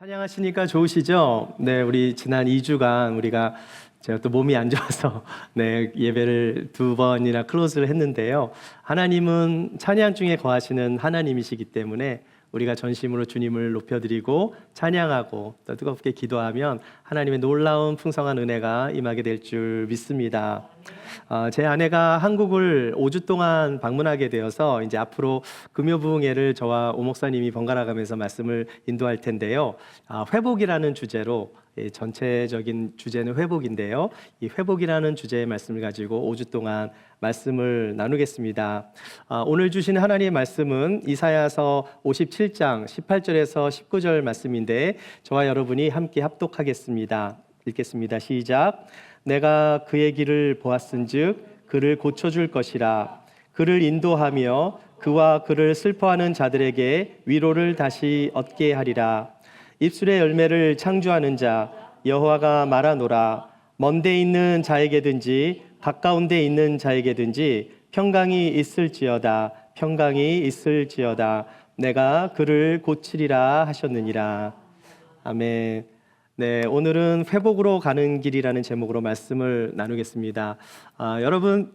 찬양하시니까 좋으시죠? 네, 우리 지난 2주간 제가 또 몸이 안 좋아서 예배를 2번이나 클로즈를 했는데요. 하나님은 찬양 중에 거하시는 하나님이시기 때문에 우리가 전심으로 주님을 높여드리고 찬양하고 또 뜨겁게 기도하면 하나님의 놀라운 풍성한 은혜가 임하게 될 줄 믿습니다. 제 아내가 한국을 5주 동안 방문하게 되어서 이제 앞으로 금요부흥회를 저와 오 목사님이 번갈아 가면서 말씀을 인도할 텐데요. 회복이라는 주제로 전체적인 주제는 회복인데요. 이 회복이라는 주제의 말씀을 가지고 5주 동안 말씀을 나누겠습니다. 오늘 주신 하나님의 말씀은 이사야서 57장 18절에서 19절 말씀인데 저와 여러분이 함께 합독하겠습니다. 읽겠습니다. 시작. 내가 그의 길을 보았은즉 그를 고쳐줄 것이라. 그를 인도하며 그와 그를 슬퍼하는 자들에게 위로를 다시 얻게 하리라. 입술의 열매를 창조하는 자 여호와가 말하노라. 먼데 있는 자에게든지 가까운 데 있는 자에게든지 평강이 있을지어다. 평강이 있을지어다. 내가 그를 고치리라 하셨느니라. 아멘. 네, 오늘은 회복으로 가는 길이라는 제목으로 말씀을 나누겠습니다. 여러분,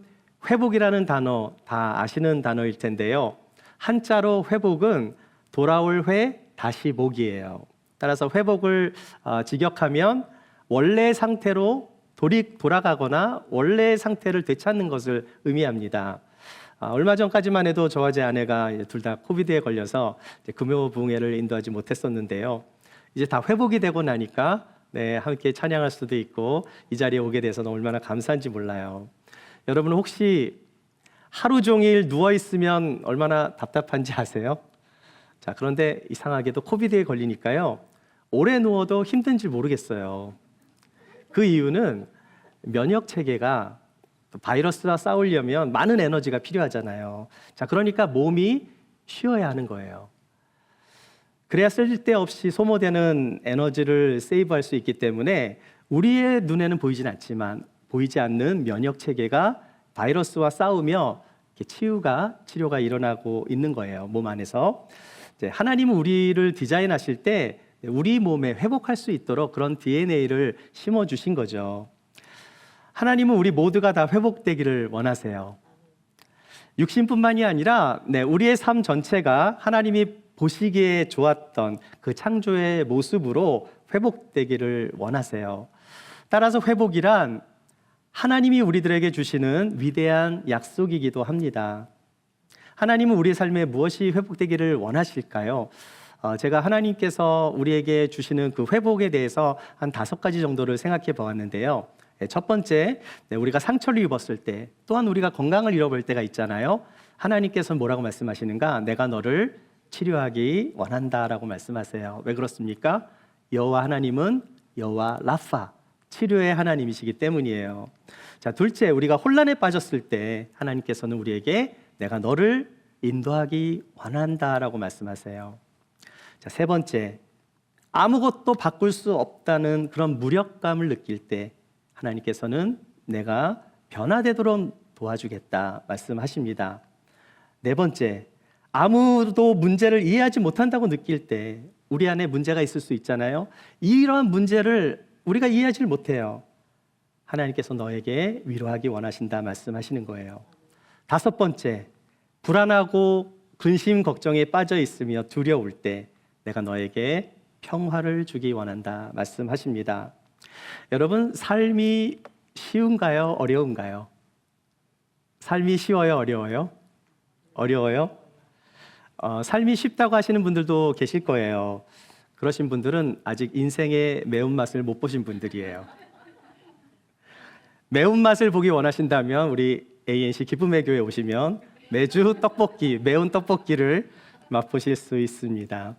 회복이라는 단어 다 아시는 단어일 텐데요. 한자로 회복은 돌아올 회, 다시 복이에요. 따라서 회복을 직역하면 원래 상태로 돌아가거나 원래 상태를 되찾는 것을 의미합니다. 얼마 전까지만 해도 저와 제 아내가 둘 다 코비드에 걸려서 금요부흥회를 인도하지 못했었는데요. 이제 다 회복이 되고 나니까 함께 찬양할 수도 있고 이 자리에 오게 돼서 얼마나 감사한지 몰라요. 여러분 혹시 하루 종일 누워있으면 얼마나 답답한지 아세요? 자, 그런데 이상하게도 코비드에 걸리니까요. 오래 누워도 힘든지 모르겠어요. 그 이유는 면역 체계가 바이러스와 싸우려면 많은 에너지가 필요하잖아요. 자, 그러니까 몸이 쉬어야 하는 거예요. 그래야 쓸데없이 소모되는 에너지를 세이브할 수 있기 때문에 우리의 눈에는 보이진 않지만 보이지 않는 면역 체계가 바이러스와 싸우며 치료가 일어나고 있는 거예요. 몸 안에서. 하나님은 우리를 디자인하실 때 우리 몸에 회복할 수 있도록 그런 DNA를 심어주신 거죠. 하나님은 우리 모두가 다 회복되기를 원하세요. 육신뿐만이 아니라 우리의 삶 전체가 하나님이 보시기에 좋았던 그 창조의 모습으로 회복되기를 원하세요. 따라서 회복이란 하나님이 우리들에게 주시는 위대한 약속이기도 합니다. 하나님은 우리의 삶에 무엇이 회복되기를 원하실까요? 제가 하나님께서 우리에게 주시는 그 회복에 대해서 한 5가지 정도를 생각해 보았는데요. 첫 번째, 우리가 상처를 입었을 때, 또한 우리가 건강을 잃어버릴 때가 있잖아요. 하나님께서는 뭐라고 말씀하시는가? 내가 너를 치료하기 원한다라고 말씀하세요. 왜 그렇습니까? 여호와 하나님은 여호와 라파, 치료의 하나님이시기 때문이에요. 자, 둘째, 우리가 혼란에 빠졌을 때 하나님께서는 우리에게 내가 너를 인도하기 원한다라고 말씀하세요. 자, 세 번째, 아무것도 바꿀 수 없다는 그런 무력감을 느낄 때 하나님께서는 내가 변화되도록 도와주겠다 말씀하십니다. 네 번째, 아무도 문제를 이해하지 못한다고 느낄 때 우리 안에 문제가 있을 수 있잖아요. 이러한 문제를 우리가 이해하지 못해요. 하나님께서 너에게 위로하기 원하신다 말씀하시는 거예요. 5번째, 불안하고 근심 걱정에 빠져 있으며 두려울 때 내가 너에게 평화를 주기 원한다 말씀하십니다. 여러분, 삶이 쉬운가요? 어려운가요? 삶이 쉬워요? 어려워요? 어려워요? 삶이 쉽다고 하시는 분들도 계실 거예요. 그러신 분들은 아직 인생의 매운맛을 못 보신 분들이에요. 매운맛을 보기 원하신다면 우리 ANC 기쁨의 교회 오시면 매주 매운 떡볶이를 맛보실 수 있습니다.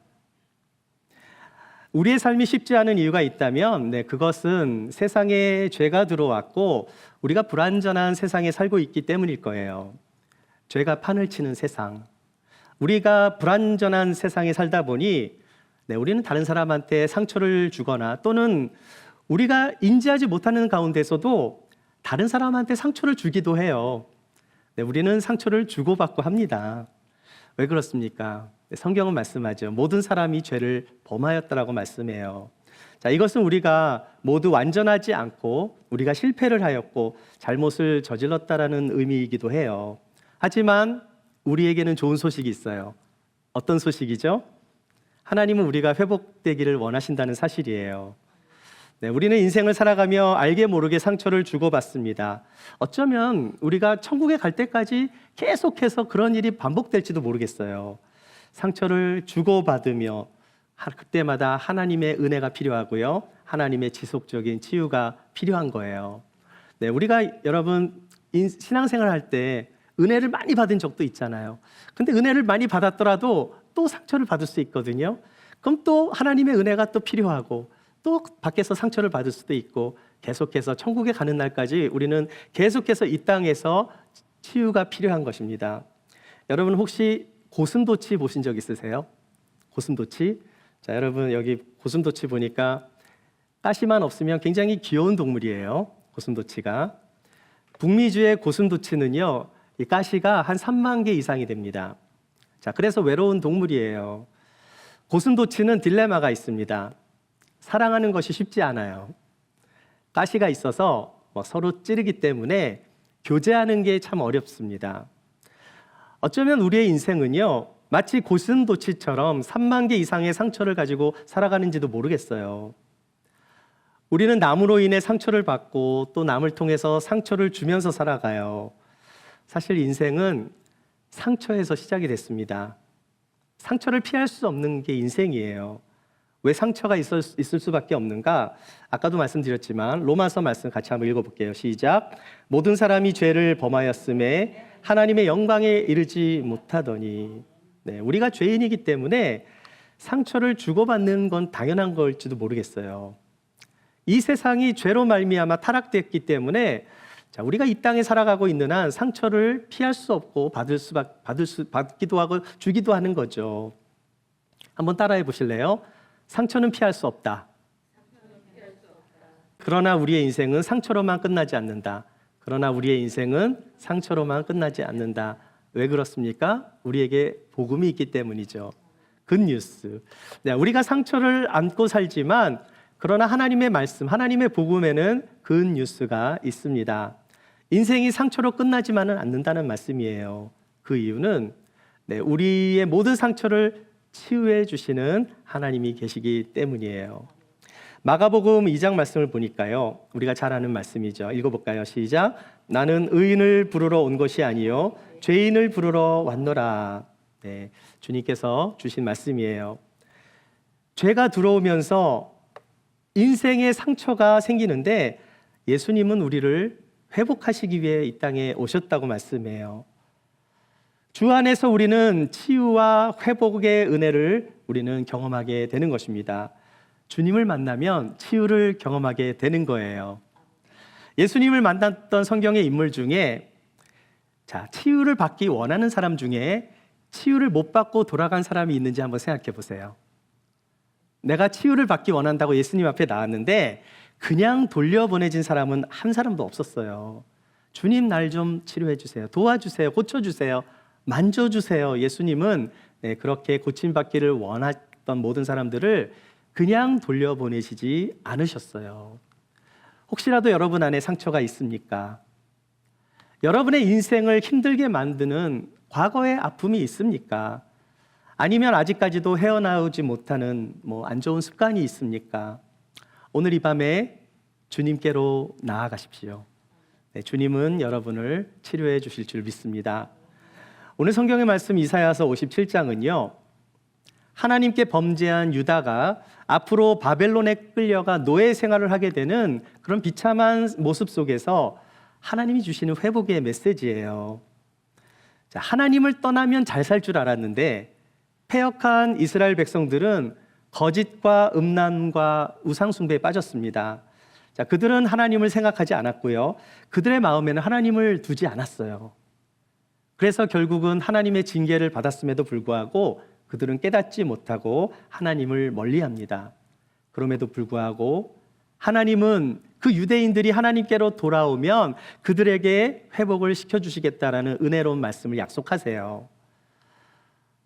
우리의 삶이 쉽지 않은 이유가 있다면 그것은 세상에 죄가 들어왔고 우리가 불완전한 세상에 살고 있기 때문일 거예요. 죄가 판을 치는 세상, 우리가 불완전한 세상에 살다 보니 우리는 다른 사람한테 상처를 주거나 또는 우리가 인지하지 못하는 가운데서도 다른 사람한테 상처를 주기도 해요. 우리는 상처를 주고받고 합니다. 왜 그렇습니까? 성경은 말씀하죠. 모든 사람이 죄를 범하였다라고 말씀해요. 자, 이것은 우리가 모두 완전하지 않고 우리가 실패를 하였고 잘못을 저질렀다라는 의미이기도 해요. 하지만 우리에게는 좋은 소식이 있어요. 어떤 소식이죠? 하나님은 우리가 회복되기를 원하신다는 사실이에요. 네, 우리는 인생을 살아가며 알게 모르게 상처를 주고받습니다. 어쩌면 우리가 천국에 갈 때까지 계속해서 그런 일이 반복될지도 모르겠어요. 상처를 주고받으며 그때마다 하나님의 은혜가 필요하고요. 하나님의 지속적인 치유가 필요한 거예요. 네, 우리가 여러분 신앙생활 할 때 은혜를 많이 받은 적도 있잖아요. 근데 은혜를 많이 받았더라도 또 상처를 받을 수 있거든요. 그럼 또 하나님의 은혜가 또 필요하고 또 밖에서 상처를 받을 수도 있고 계속해서 천국에 가는 날까지 우리는 계속해서 이 땅에서 치유가 필요한 것입니다. 여러분 혹시 고슴도치 보신 적 있으세요? 고슴도치? 자, 여러분 여기 고슴도치 보니까 가시만 없으면 굉장히 귀여운 동물이에요. 고슴도치가. 북미주의 고슴도치는요, 이 가시가 한 3만 개 이상이 됩니다. 자, 그래서 외로운 동물이에요. 고슴도치는 딜레마가 있습니다. 사랑하는 것이 쉽지 않아요. 가시가 있어서 서로 찌르기 때문에 교제하는 게 참 어렵습니다. 어쩌면 우리의 인생은요, 마치 고슴도치처럼 3만 개 이상의 상처를 가지고 살아가는지도 모르겠어요. 우리는 남으로 인해 상처를 받고 또 남을 통해서 상처를 주면서 살아가요. 사실 인생은 상처에서 시작이 됐습니다. 상처를 피할 수 없는 게 인생이에요. 왜 상처가 있을 수밖에 없는가? 아까도 말씀드렸지만 로마서 말씀 같이 한번 읽어볼게요. 시작. 모든 사람이 죄를 범하였음에 하나님의 영광에 이르지 못하더니. 네, 우리가 죄인이기 때문에 상처를 주고받는 건 당연한 걸지도 모르겠어요. 이 세상이 죄로 말미암아 타락됐기 때문에 우리가 이 땅에 살아가고 있는 한 상처를 피할 수 없고 받기도 하고 주기도 하는 거죠. 한번 따라해 보실래요? 상처는 피할 수 없다. 그러나 우리의 인생은 상처로만 끝나지 않는다. 그러나 우리의 인생은 상처로만 끝나지 않는다. 왜 그렇습니까? 우리에게 복음이 있기 때문이죠. 굿뉴스. 네, 우리가 상처를 안고 살지만 그러나 하나님의 말씀, 하나님의 복음에는 굿뉴스가 있습니다. 인생이 상처로 끝나지만은 않는다는 말씀이에요. 그 이유는 우리의 모든 상처를 치유해 주시는 하나님이 계시기 때문이에요. 마가복음 2장 말씀을 보니까요, 우리가 잘 아는 말씀이죠. 읽어볼까요? 시작. 나는 의인을 부르러 온 것이 아니요 죄인을 부르러 왔노라. 네, 주님께서 주신 말씀이에요. 죄가 들어오면서 인생의 상처가 생기는데 예수님은 우리를 회복하시기 위해 이 땅에 오셨다고 말씀해요. 주 안에서 우리는 치유와 회복의 은혜를 우리는 경험하게 되는 것입니다. 주님을 만나면 치유를 경험하게 되는 거예요. 예수님을 만났던 성경의 인물 중에 치유를 받기 원하는 사람 중에 치유를 못 받고 돌아간 사람이 있는지 한번 생각해 보세요. 내가 치유를 받기 원한다고 예수님 앞에 나왔는데 그냥 돌려보내진 사람은 한 사람도 없었어요. 주님 날 좀 치료해 주세요. 도와주세요. 고쳐주세요. 만져주세요. 예수님은 그렇게 고침받기를 원했던 모든 사람들을 그냥 돌려보내시지 않으셨어요. 혹시라도 여러분 안에 상처가 있습니까? 여러분의 인생을 힘들게 만드는 과거의 아픔이 있습니까? 아니면 아직까지도 헤어나오지 못하는 안 좋은 습관이 있습니까? 오늘 이 밤에 주님께로 나아가십시오. 주님은 여러분을 치료해 주실 줄 믿습니다. 오늘 성경의 말씀 이사야서 57장은요. 하나님께 범죄한 유다가 앞으로 바벨론에 끌려가 노예 생활을 하게 되는 그런 비참한 모습 속에서 하나님이 주시는 회복의 메시지예요. 하나님을 떠나면 잘 살 줄 알았는데 패역한 이스라엘 백성들은 거짓과 음란과 우상숭배에 빠졌습니다. 그들은 하나님을 생각하지 않았고요. 그들의 마음에는 하나님을 두지 않았어요. 그래서 결국은 하나님의 징계를 받았음에도 불구하고 그들은 깨닫지 못하고 하나님을 멀리합니다. 그럼에도 불구하고 하나님은 그 유대인들이 하나님께로 돌아오면 그들에게 회복을 시켜주시겠다라는 은혜로운 말씀을 약속하세요.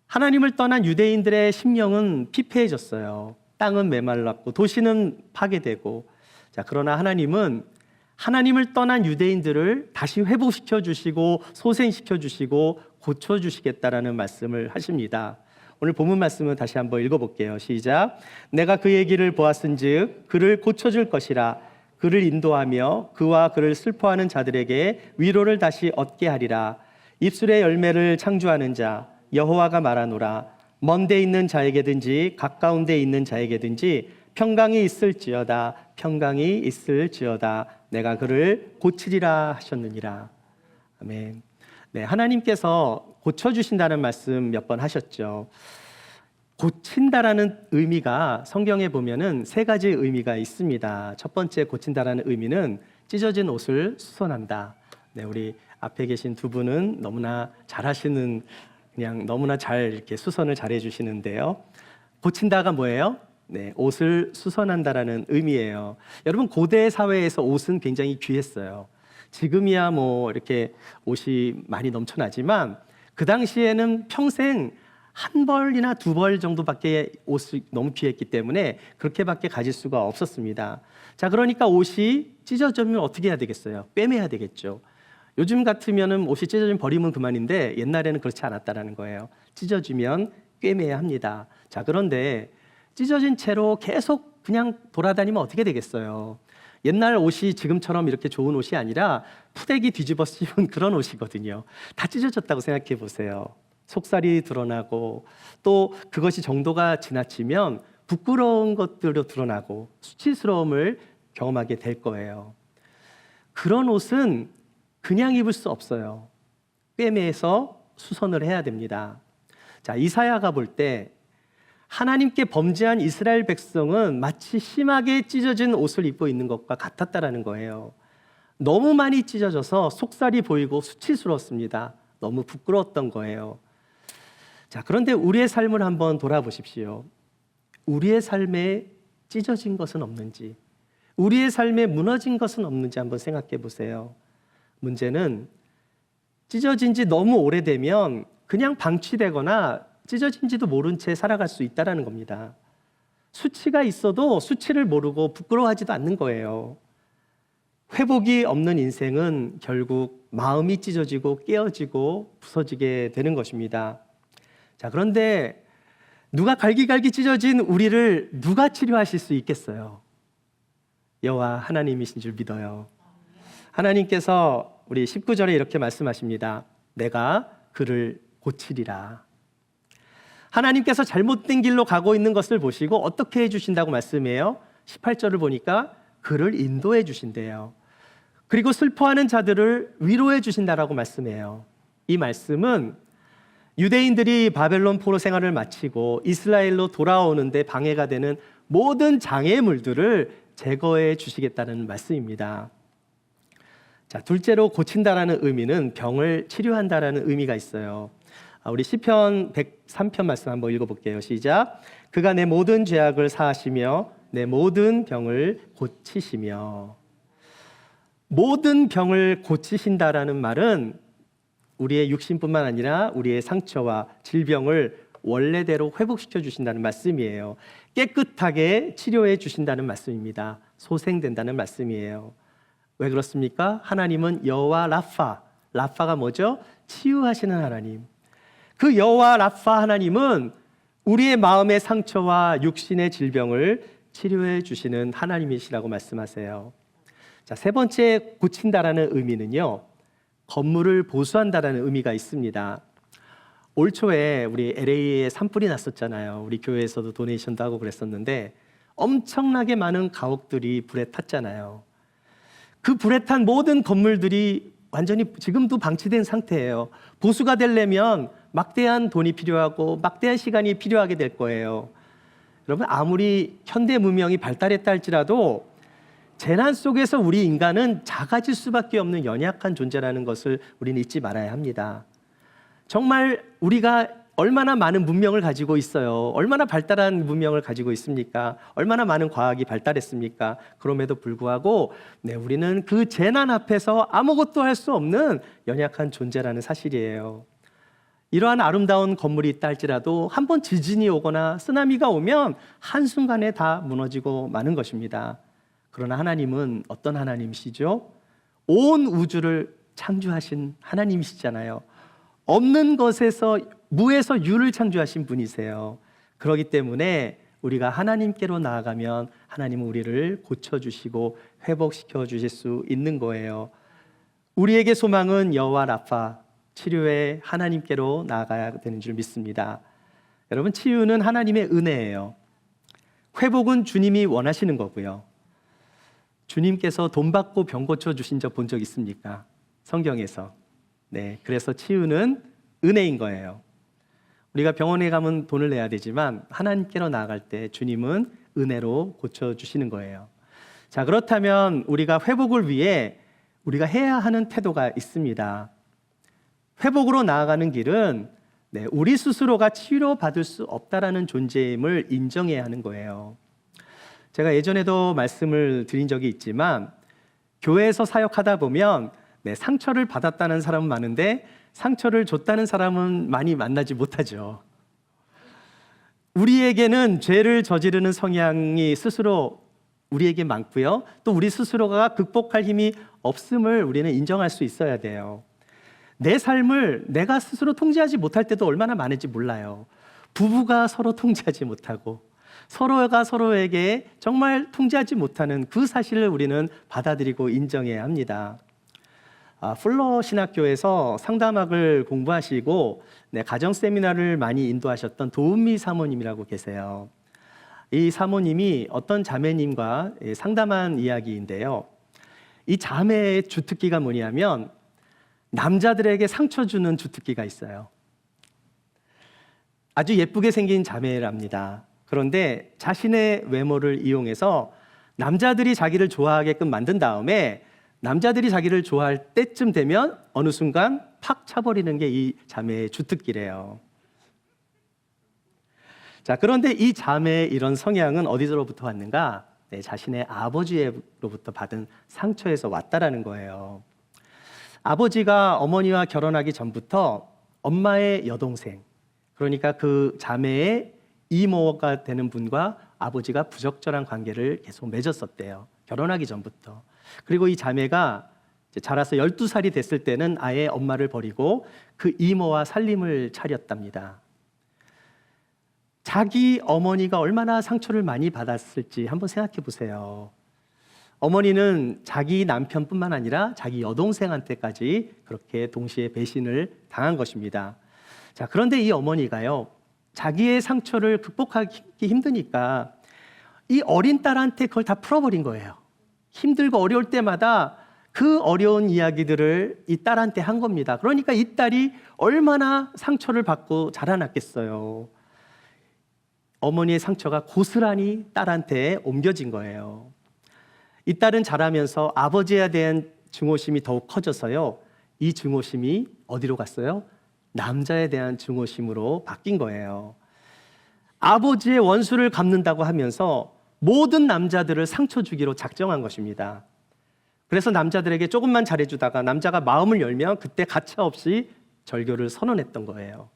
하나님을 떠난 유대인들의 심령은 피폐해졌어요. 땅은 메말랐고 도시는 파괴되고. 자, 그러나 하나님은 하나님을 떠난 유대인들을 다시 회복시켜 주시고 소생시켜 주시고 고쳐 주시겠다라는 말씀을 하십니다. 오늘 본문 말씀은 다시 한번 읽어볼게요. 시작. 내가 그의 길을 보았은즉 그를 고쳐줄 것이라. 그를 인도하며 그와 그를 슬퍼하는 자들에게 위로를 다시 얻게 하리라. 입술의 열매를 창조하는 자 여호와가 말하노라. 먼 데 있는 자에게든지 가까운 데 있는 자에게든지 평강이 있을지어다. 평강이 있을지어다. 내가 그를 고치리라 하셨느니라. 아멘. 네, 하나님께서 고쳐주신다는 말씀 몇 번 하셨죠. 고친다라는 의미가 성경에 보면은 세 가지 의미가 있습니다. 첫 번째 고친다라는 의미는 찢어진 옷을 수선한다. 네, 우리 앞에 계신 두 분은 너무나 잘하시는, 그냥 너무나 잘 이렇게 수선을 잘 해주시는데요. 고친다가 뭐예요? 네, 옷을 수선한다라는 의미예요. 여러분, 고대 사회에서 옷은 굉장히 귀했어요. 지금이야 뭐 이렇게 옷이 많이 넘쳐나지만 그 당시에는 평생 한 벌이나 두 벌 정도밖에 옷이 너무 귀했기 때문에 그렇게밖에 가질 수가 없었습니다. 자, 그러니까 옷이 찢어지면 어떻게 해야 되겠어요? 꿰매야 되겠죠. 요즘 같으면은 옷이 찢어지면 버리면 그만인데 옛날에는 그렇지 않았다라는 거예요. 찢어지면 꿰매야 합니다. 자, 그런데 찢어진 채로 계속 그냥 돌아다니면 어떻게 되겠어요? 옛날 옷이 지금처럼 이렇게 좋은 옷이 아니라 푸대기 뒤집어 씌운 그런 옷이거든요. 다 찢어졌다고 생각해 보세요. 속살이 드러나고 또 그것이 정도가 지나치면 부끄러운 것들도 드러나고 수치스러움을 경험하게 될 거예요. 그런 옷은 그냥 입을 수 없어요. 꿰매서 수선을 해야 됩니다. 자, 이사야가 볼 때 하나님께 범죄한 이스라엘 백성은 마치 심하게 찢어진 옷을 입고 있는 것과 같았다라는 거예요. 너무 많이 찢어져서 속살이 보이고 수치스러웠습니다. 너무 부끄러웠던 거예요. 자, 그런데 우리의 삶을 한번 돌아보십시오. 우리의 삶에 찢어진 것은 없는지, 우리의 삶에 무너진 것은 없는지 한번 생각해 보세요. 문제는 찢어진 지 너무 오래되면 그냥 방치되거나 찢어진지도 모른 채 살아갈 수 있다는 겁니다. 수치가 있어도 수치를 모르고 부끄러워하지도 않는 거예요. 회복이 없는 인생은 결국 마음이 찢어지고 깨어지고 부서지게 되는 것입니다. 자, 그런데 누가 갈기갈기 찢어진 우리를 누가 치료하실 수 있겠어요? 여호와 하나님이신 줄 믿어요. 하나님께서 우리 19절에 이렇게 말씀하십니다. 내가 그를 고치리라. 하나님께서 잘못된 길로 가고 있는 것을 보시고 어떻게 해주신다고 말씀해요? 18절을 보니까 그를 인도해 주신대요. 그리고 슬퍼하는 자들을 위로해 주신다라고 말씀해요. 이 말씀은 유대인들이 바벨론 포로 생활을 마치고 이스라엘로 돌아오는데 방해가 되는 모든 장애물들을 제거해 주시겠다는 말씀입니다. 자, 둘째로 고친다라는 의미는 병을 치료한다라는 의미가 있어요. 우리 시편 103편 말씀 한번 읽어볼게요. 시작. 그가 내 모든 죄악을 사하시며 내 모든 병을 고치시며. 모든 병을 고치신다라는 말은 우리의 육신뿐만 아니라 우리의 상처와 질병을 원래대로 회복시켜 주신다는 말씀이에요. 깨끗하게 치료해 주신다는 말씀입니다. 소생된다는 말씀이에요. 왜 그렇습니까? 하나님은 여호와 라파, 라파가 뭐죠? 치유하시는 하나님. 그 여호와 라파 하나님은 우리의 마음의 상처와 육신의 질병을 치료해 주시는 하나님이시라고 말씀하세요. 자, 세 번째 고친다라는 의미는요, 건물을 보수한다라는 의미가 있습니다. 올 초에 우리 LA에 산불이 났었잖아요. 우리 교회에서도 도네이션도 하고 그랬었는데 엄청나게 많은 가옥들이 불에 탔잖아요. 그 불에 탄 모든 건물들이 완전히 지금도 방치된 상태예요. 보수가 되려면 막대한 돈이 필요하고 막대한 시간이 필요하게 될 거예요. 여러분, 아무리 현대 문명이 발달했다 할지라도 재난 속에서 우리 인간은 작아질 수밖에 없는 연약한 존재라는 것을 우리는 잊지 말아야 합니다. 정말 우리가 얼마나 많은 문명을 가지고 있어요. 얼마나 발달한 문명을 가지고 있습니까? 얼마나 많은 과학이 발달했습니까? 그럼에도 불구하고 우리는 그 재난 앞에서 아무것도 할 수 없는 연약한 존재라는 사실이에요. 이러한 아름다운 건물이 있다 할지라도 한번 지진이 오거나 쓰나미가 오면 한순간에 다 무너지고 마는 것입니다. 그러나 하나님은 어떤 하나님이시죠? 온 우주를 창조하신 하나님이시잖아요. 없는 것에서, 무에서 유를 창조하신 분이세요. 그렇기 때문에 우리가 하나님께로 나아가면 하나님은 우리를 고쳐주시고 회복시켜 주실 수 있는 거예요. 우리에게 소망은 여호와 라파, 치료의 하나님께로 나아가야 되는 줄 믿습니다. 여러분, 치유는 하나님의 은혜예요. 회복은 주님이 원하시는 거고요. 주님께서 돈 받고 병 고쳐 주신 적 본 적 있습니까? 성경에서. 네, 그래서 치유는 은혜인 거예요. 우리가 병원에 가면 돈을 내야 되지만 하나님께로 나아갈 때 주님은 은혜로 고쳐 주시는 거예요. 자, 그렇다면 우리가 회복을 위해 우리가 해야 하는 태도가 있습니다. 회복으로 나아가는 길은 우리 스스로가 치료받을 수 없다라는 존재임을 인정해야 하는 거예요. 제가 예전에도 말씀을 드린 적이 있지만 교회에서 사역하다 보면 상처를 받았다는 사람은 많은데 상처를 줬다는 사람은 많이 만나지 못하죠. 우리에게는 죄를 저지르는 성향이 스스로 우리에게 많고요. 또 우리 스스로가 극복할 힘이 없음을 우리는 인정할 수 있어야 돼요. 내 삶을 내가 스스로 통제하지 못할 때도 얼마나 많은지 몰라요. 부부가 서로 통제하지 못하고 서로가 서로에게 정말 통제하지 못하는 그 사실을 우리는 받아들이고 인정해야 합니다. 풀러 신학교에서 상담학을 공부하시고 가정 세미나를 많이 인도하셨던 도은미 사모님이라고 계세요. 이 사모님이 어떤 자매님과 상담한 이야기인데요. 이 자매의 주특기가 뭐냐면 남자들에게 상처 주는 주특기가 있어요. 아주 예쁘게 생긴 자매랍니다. 그런데 자신의 외모를 이용해서 남자들이 자기를 좋아하게끔 만든 다음에 남자들이 자기를 좋아할 때쯤 되면 어느 순간 팍 차버리는 게 이 자매의 주특기래요. 자, 그런데 이 자매의 이런 성향은 어디서부터 왔는가? 자신의 아버지로부터 받은 상처에서 왔다라는 거예요. 아버지가 어머니와 결혼하기 전부터 엄마의 여동생, 그러니까 그 자매의 이모가 되는 분과 아버지가 부적절한 관계를 계속 맺었었대요. 결혼하기 전부터. 그리고 이 자매가 자라서 12살이 됐을 때는 아예 엄마를 버리고 그 이모와 살림을 차렸답니다. 자기 어머니가 얼마나 상처를 많이 받았을지 한번 생각해 보세요. 어머니는 자기 남편뿐만 아니라 자기 여동생한테까지 그렇게 동시에 배신을 당한 것입니다. 자, 그런데 이 어머니가요, 자기의 상처를 극복하기 힘드니까 이 어린 딸한테 그걸 다 풀어버린 거예요. 힘들고 어려울 때마다 그 어려운 이야기들을 이 딸한테 한 겁니다. 그러니까 이 딸이 얼마나 상처를 받고 자라났겠어요. 어머니의 상처가 고스란히 딸한테 옮겨진 거예요. 이 딸은 자라면서 아버지에 대한 증오심이 더욱 커져서요. 이 증오심이 어디로 갔어요? 남자에 대한 증오심으로 바뀐 거예요. 아버지의 원수를 갚는다고 하면서 모든 남자들을 상처 주기로 작정한 것입니다. 그래서 남자들에게 조금만 잘해주다가 남자가 마음을 열면 그때 가차없이 절교를 선언했던 거예요.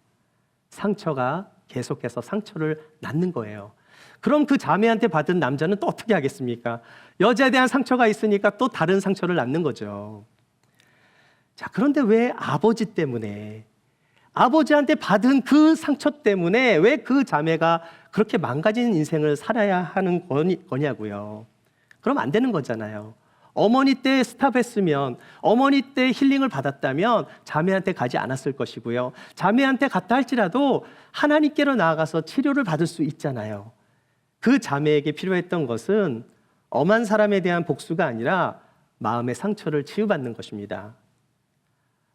상처가 계속해서 상처를 낳는 거예요. 그럼 그 자매한테 받은 남자는 또 어떻게 하겠습니까? 여자에 대한 상처가 있으니까 또 다른 상처를 낳는 거죠. 자, 그런데 왜 아버지 때문에, 아버지한테 받은 그 상처 때문에 왜 그 자매가 그렇게 망가진 인생을 살아야 하는 거냐고요. 그럼 안 되는 거잖아요. 어머니 때 스탑했으면, 어머니 때 힐링을 받았다면 자매한테 가지 않았을 것이고요. 자매한테 갔다 할지라도 하나님께로 나아가서 치료를 받을 수 있잖아요. 그 자매에게 필요했던 것은 엄한 사람에 대한 복수가 아니라 마음의 상처를 치유받는 것입니다.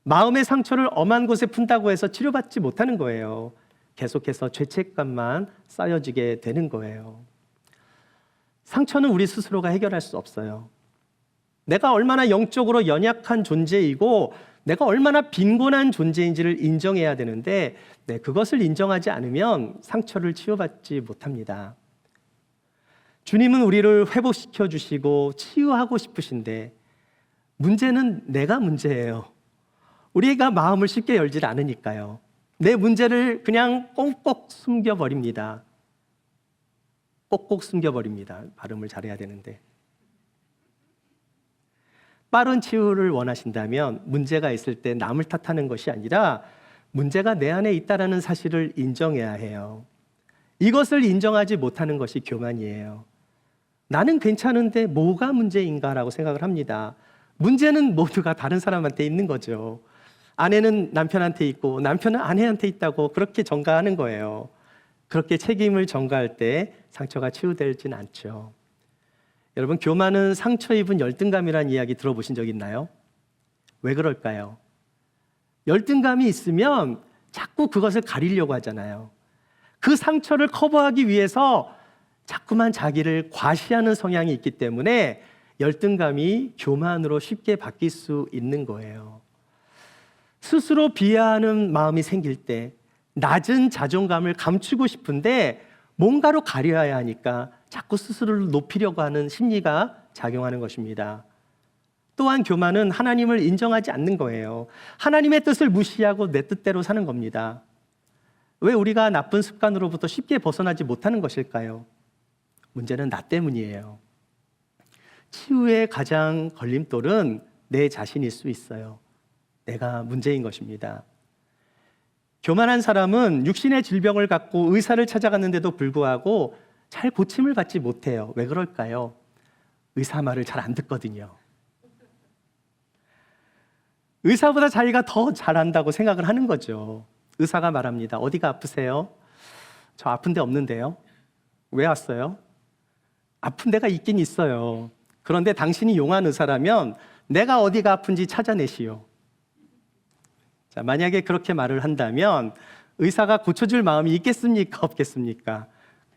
마음의 상처를 엄한 곳에 푼다고 해서 치료받지 못하는 거예요. 계속해서 죄책감만 쌓여지게 되는 거예요. 상처는 우리 스스로가 해결할 수 없어요. 내가 얼마나 영적으로 연약한 존재이고 내가 얼마나 빈곤한 존재인지를 인정해야 되는데 그것을 인정하지 않으면 상처를 치유받지 못합니다. 주님은 우리를 회복시켜 주시고 치유하고 싶으신데 문제는 내가 문제예요. 우리가 마음을 쉽게 열지 않으니까요. 내 문제를 그냥 꼭꼭 숨겨버립니다. 꼭꼭 숨겨버립니다. 발음을 잘해야 되는데. 빠른 치유를 원하신다면 문제가 있을 때 남을 탓하는 것이 아니라 문제가 내 안에 있다는 사실을 인정해야 해요. 이것을 인정하지 못하는 것이 교만이에요. 나는 괜찮은데 뭐가 문제인가라고 생각을 합니다. 문제는 모두가 다른 사람한테 있는 거죠. 아내는 남편한테 있고 남편은 아내한테 있다고 그렇게 전가하는 거예요. 그렇게 책임을 전가할 때 상처가 치유되지는 않죠. 여러분, 교만은 상처 입은 열등감이라는 이야기 들어보신 적 있나요? 왜 그럴까요? 열등감이 있으면 자꾸 그것을 가리려고 하잖아요. 그 상처를 커버하기 위해서 자꾸만 자기를 과시하는 성향이 있기 때문에 열등감이 교만으로 쉽게 바뀔 수 있는 거예요. 스스로 비하하는 마음이 생길 때 낮은 자존감을 감추고 싶은데 뭔가로 가려야 하니까 자꾸 스스로를 높이려고 하는 심리가 작용하는 것입니다. 또한 교만은 하나님을 인정하지 않는 거예요. 하나님의 뜻을 무시하고 내 뜻대로 사는 겁니다. 왜 우리가 나쁜 습관으로부터 쉽게 벗어나지 못하는 것일까요? 문제는 나 때문이에요. 치유의 가장 걸림돌은 내 자신일 수 있어요. 내가 문제인 것입니다. 교만한 사람은 육신의 질병을 갖고 의사를 찾아갔는데도 불구하고 잘 고침을 받지 못해요. 왜 그럴까요? 의사 말을 잘 안 듣거든요. 의사보다 자기가 더 잘한다고 생각을 하는 거죠. 의사가 말합니다. 어디가 아프세요? 저 아픈 데 없는데요. 왜 왔어요? 아픈 데가 있긴 있어요. 그런데 당신이 용한 의사라면 내가 어디가 아픈지 찾아내시오. 자, 만약에 그렇게 말을 한다면 의사가 고쳐줄 마음이 있겠습니까? 없겠습니까?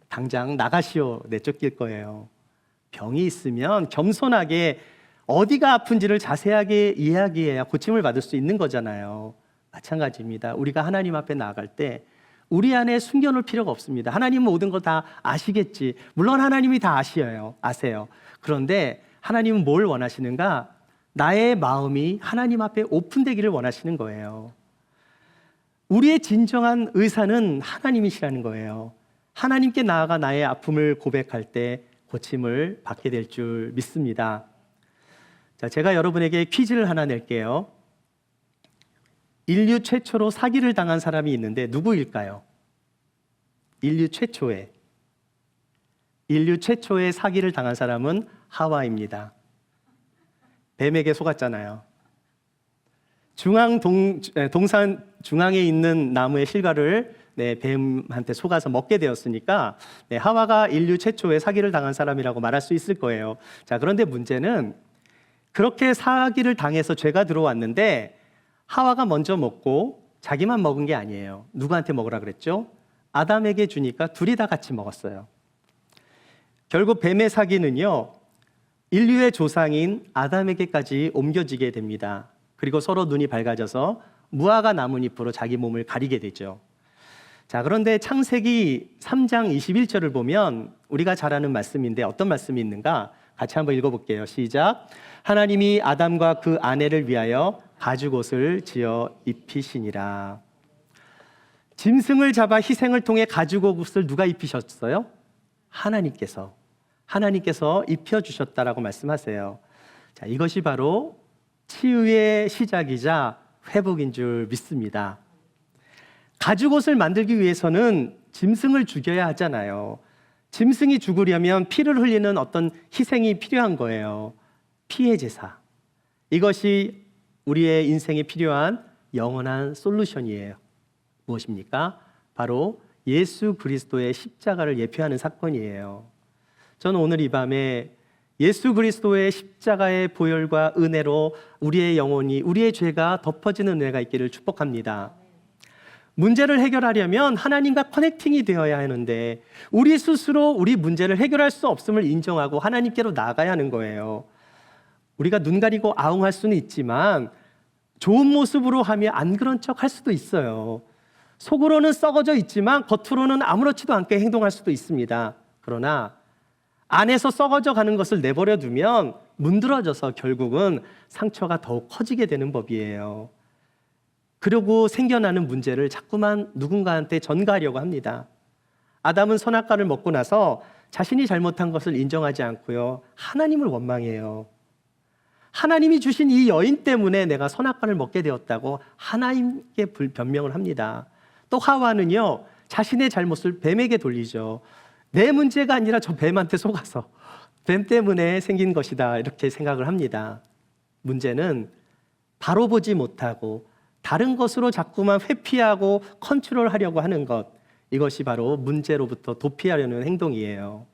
당장 나가시오. 내쫓길 거예요. 병이 있으면 겸손하게 어디가 아픈지를 자세하게 이야기해야 고침을 받을 수 있는 거잖아요. 마찬가지입니다. 우리가 하나님 앞에 나아갈 때 우리 안에 숨겨놓을 필요가 없습니다. 하나님은 모든 걸 다 아시겠지. 물론 하나님이 다 아세요. 그런데 하나님은 뭘 원하시는가? 나의 마음이 하나님 앞에 오픈되기를 원하시는 거예요. 우리의 진정한 의사는 하나님이시라는 거예요. 하나님께 나아가 나의 아픔을 고백할 때 고침을 받게 될 줄 믿습니다. 자, 제가 여러분에게 퀴즈를 하나 낼게요. 인류 최초로 사기를 당한 사람이 있는데 누구일까요? 인류 최초의 사기를 당한 사람은 하와입니다. 뱀에게 속았잖아요. 동산 중앙에 있는 나무의 실과를 뱀한테 속아서 먹게 되었으니까 하와가 인류 최초의 사기를 당한 사람이라고 말할 수 있을 거예요. 자, 그런데 문제는 그렇게 사기를 당해서 죄가 들어왔는데 하와가 먼저 먹고 자기만 먹은 게 아니에요. 누구한테 먹으라 그랬죠? 아담에게 주니까 둘이 다 같이 먹었어요. 결국 뱀의 사기는요, 인류의 조상인 아담에게까지 옮겨지게 됩니다. 그리고 서로 눈이 밝아져서 무화과 나뭇잎으로 자기 몸을 가리게 되죠. 자, 그런데 창세기 3장 21절을 보면 우리가 잘 아는 말씀인데 어떤 말씀이 있는가? 같이 한번 읽어볼게요. 시작. 하나님이 아담과 그 아내를 위하여 가죽옷을 지어 입히시니라. 짐승을 잡아 희생을 통해 가죽옷을 누가 입히셨어요? 하나님께서 입혀주셨다라고 말씀하세요. 자, 이것이 바로 치유의 시작이자 회복인 줄 믿습니다. 가죽옷을 만들기 위해서는 짐승을 죽여야 하잖아요. 짐승이 죽으려면 피를 흘리는 어떤 희생이 필요한 거예요. 피해 제사. 이것이 우리의 인생에 필요한 영원한 솔루션이에요. 무엇입니까? 바로 예수 그리스도의 십자가를 예표하는 사건이에요. 저는 오늘 이 밤에 예수 그리스도의 십자가의 보혈과 은혜로 우리의 영혼이, 우리의 죄가 덮어지는 은혜가 있기를 축복합니다. 문제를 해결하려면 하나님과 커넥팅이 되어야 하는데 우리 스스로 우리 문제를 해결할 수 없음을 인정하고 하나님께로 나아가야 하는 거예요. 우리가 눈 가리고 아웅할 수는 있지만 좋은 모습으로 하면 안 그런 척 할 수도 있어요. 속으로는 썩어져 있지만 겉으로는 아무렇지도 않게 행동할 수도 있습니다. 그러나 안에서 썩어져 가는 것을 내버려 두면 문드러져서 결국은 상처가 더욱 커지게 되는 법이에요. 그리고 생겨나는 문제를 자꾸만 누군가한테 전가하려고 합니다. 아담은 선악과를 먹고 나서 자신이 잘못한 것을 인정하지 않고요, 하나님을 원망해요. 하나님이 주신 이 여인 때문에 내가 선악과를 먹게 되었다고 하나님께 변명을 합니다. 또 하와는요, 자신의 잘못을 뱀에게 돌리죠. 내 문제가 아니라 저 뱀한테 속아서 뱀 때문에 생긴 것이다, 이렇게 생각을 합니다. 문제는 바로 보지 못하고 다른 것으로 자꾸만 회피하고 컨트롤하려고 하는 것, 이것이 바로 문제로부터 도피하려는 행동이에요.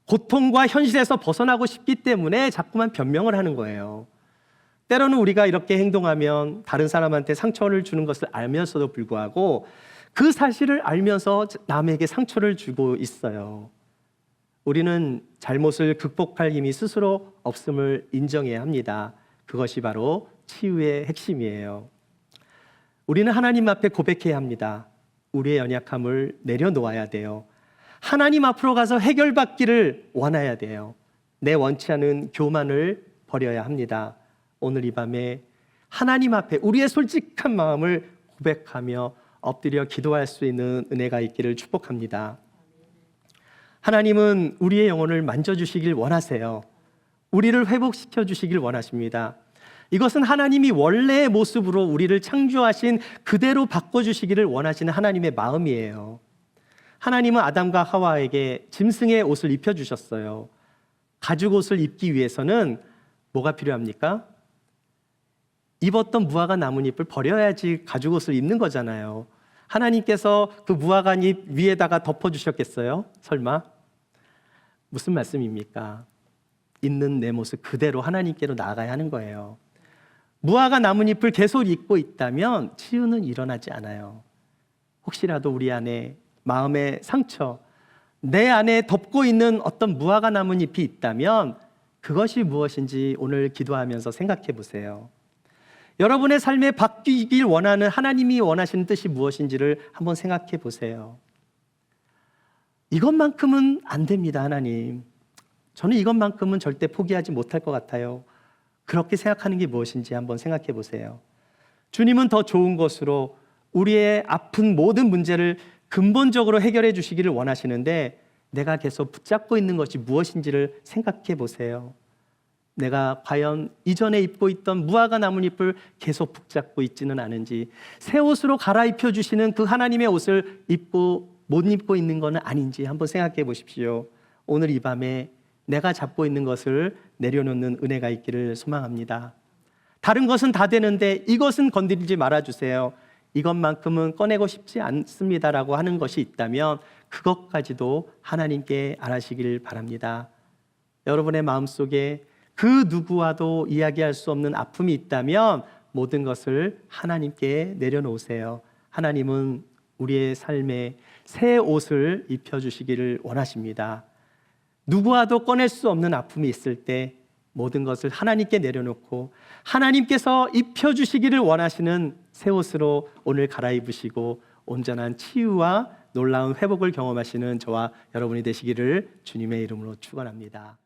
고통과 현실에서 벗어나고 싶기 때문에 자꾸만 변명을 하는 거예요. 때로는 우리가 이렇게 행동하면 다른 사람한테 상처를 주는 것을 알면서도 불구하고 그 사실을 알면서 남에게 상처를 주고 있어요. 우리는 잘못을 극복할 힘이 스스로 없음을 인정해야 합니다. 그것이 바로 치유의 핵심이에요. 우리는 하나님 앞에 고백해야 합니다. 우리의 연약함을 내려놓아야 돼요. 하나님 앞으로 가서 해결받기를 원해야 돼요. 내 원치 않은 교만을 버려야 합니다. 오늘 이 밤에 하나님 앞에 우리의 솔직한 마음을 고백하며 엎드려 기도할 수 있는 은혜가 있기를 축복합니다. 하나님은 우리의 영혼을 만져주시길 원하세요. 우리를 회복시켜 주시길 원하십니다. 이것은 하나님이 원래의 모습으로 우리를 창조하신 그대로 바꿔주시기를 원하시는 하나님의 마음이에요. 하나님은 아담과 하와에게 짐승의 옷을 입혀주셨어요. 가죽 옷을 입기 위해서는 뭐가 필요합니까? 입었던 무화과 나뭇잎을 버려야지 가죽 옷을 입는 거잖아요. 하나님께서 그 무화과 잎 위에다가 덮어주셨겠어요? 설마? 무슨 말씀입니까? 있는 내 모습 그대로 하나님께로 나아가야 하는 거예요. 무화과 나뭇잎을 계속 입고 있다면 치유는 일어나지 않아요. 혹시라도 우리 안에 마음의 상처, 내 안에 덮고 있는 어떤 무화과 나뭇잎이 있다면 그것이 무엇인지 오늘 기도하면서 생각해 보세요. 여러분의 삶에 바뀌길 원하는 하나님이 원하시는 뜻이 무엇인지를 한번 생각해 보세요. 이것만큼은 안 됩니다, 하나님. 저는 이것만큼은 절대 포기하지 못할 것 같아요. 그렇게 생각하는 게 무엇인지 한번 생각해 보세요. 주님은 더 좋은 것으로 우리의 아픈 모든 문제를 근본적으로 해결해 주시기를 원하시는데 내가 계속 붙잡고 있는 것이 무엇인지를 생각해 보세요. 내가 과연 이전에 입고 있던 무화과 나뭇잎을 계속 붙잡고 있지는 않은지, 새 옷으로 갈아입혀 주시는 그 하나님의 옷을 못 입고 있는 것은 아닌지 한번 생각해 보십시오. 오늘 이 밤에 내가 잡고 있는 것을 내려놓는 은혜가 있기를 소망합니다. 다른 것은 다 되는데 이것은 건드리지 말아주세요. 이것만큼은 꺼내고 싶지 않습니다라고 하는 것이 있다면 그것까지도 하나님께 알아시길 바랍니다. 여러분의 마음속에 그 누구와도 이야기할 수 없는 아픔이 있다면 모든 것을 하나님께 내려놓으세요. 하나님은 우리의 삶에 새 옷을 입혀주시기를 원하십니다. 누구와도 꺼낼 수 없는 아픔이 있을 때 모든 것을 하나님께 내려놓고 하나님께서 입혀주시기를 원하시는 새 옷으로 오늘 갈아입으시고 온전한 치유와 놀라운 회복을 경험하시는 저와 여러분이 되시기를 주님의 이름으로 축원합니다.